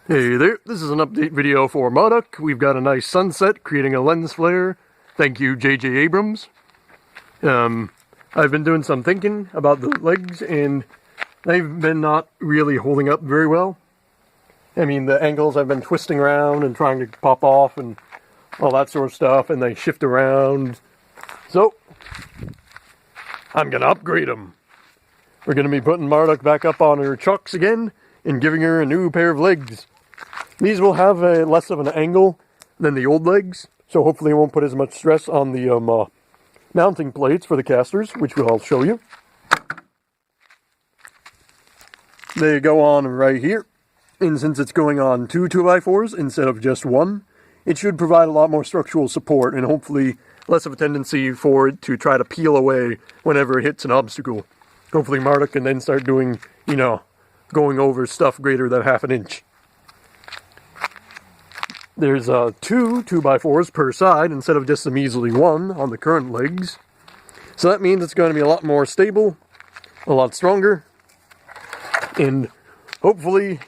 Hey there, this is an update video for MARDUK. We've got a nice sunset creating a lens flare. Thank you, J.J. Abrams. I've been doing some thinking about the legs and they've been not really holding up very well. I mean, the angles I've been twisting around and trying to pop off and all that sort of stuff, and they shift around. So, I'm gonna upgrade them. We're gonna be putting MARDUK back up on her chocks again and giving her a new pair of legs. These will have a less of an angle than the old legs, so hopefully it won't put as much stress on the mounting plates for the casters, which I'll show you. They go on right here, and since it's going on 2 2x4s instead of just one, it should provide a lot more structural support and hopefully less of a tendency for it to try to peel away whenever it hits an obstacle. Hopefully MARDUK can then start doing, going over stuff greater than ½ inch. There's 2 2x4s per side instead of just a measly one on the current legs. So that means it's going to be a lot more stable, a lot stronger, and hopefully,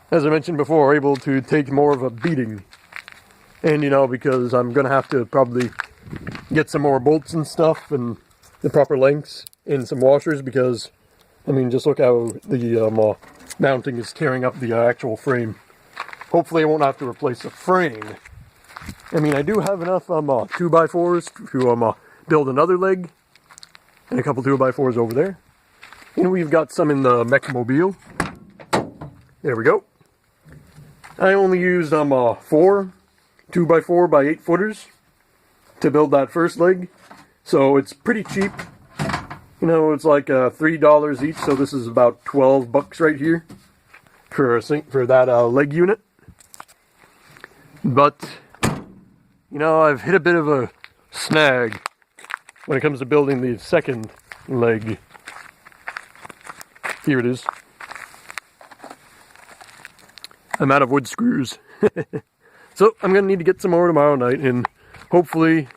as I mentioned before, able to take more of a beating. And because I'm going to have to probably get some more bolts and stuff and the proper lengths and some washers, because just look how the mounting is tearing up the actual frame. Hopefully I won't have to replace the frame. I do have enough 2x4s to build another leg, and a couple 2x4s over there. And we've got some in the mech-mobile. There we go. I only used 4 2x4 by 8 footers to build that first leg, so it's pretty cheap. It's like $3 each, so this is about 12 bucks right here for that leg unit. But I've hit a bit of a snag when it comes to building the second leg. Here it is. I'm out of wood screws. So I'm going to need to get some more tomorrow night, and hopefully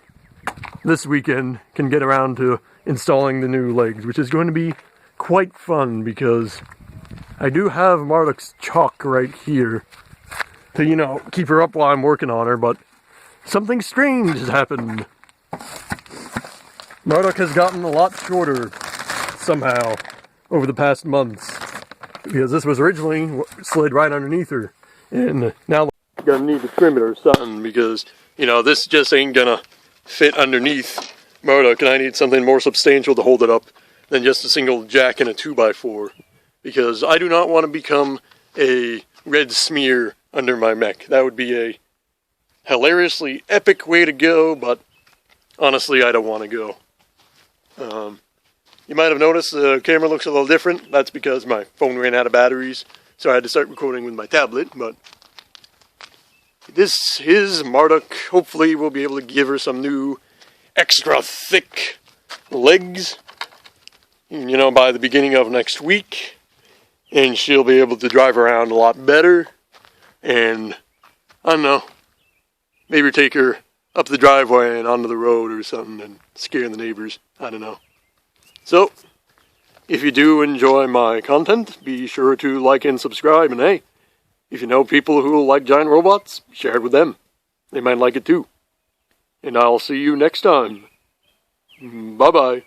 this weekend can get around to installing the new legs, which is going to be quite fun because I do have MARDUK's chalk right here to, keep her up while I'm working on her, but something strange has happened. MARDUK has gotten a lot shorter somehow over the past months, because this was originally slid right underneath her, and now I'm gonna need to trim it or something, because this just ain't gonna fit underneath MARDUK, and I need something more substantial to hold it up than just a single jack and a 2x4, because I do not want to become a red smear under my mech. That would be a hilariously epic way to go, but honestly I don't want to go. You might have noticed the camera looks a little different. That's because my phone ran out of batteries, so I had to start recording with my tablet, but this is MARDUK. Hopefully we'll be able to give her some new extra thick legs, by the beginning of next week, and she'll be able to drive around a lot better, and I don't know, maybe take her up the driveway and onto the road or something and scare the neighbors. I don't know. So, if you do enjoy my content, be sure to like and subscribe, and hey, if you know people who like giant robots, share it with them. They might like it too. And I'll see you next time. Bye-bye.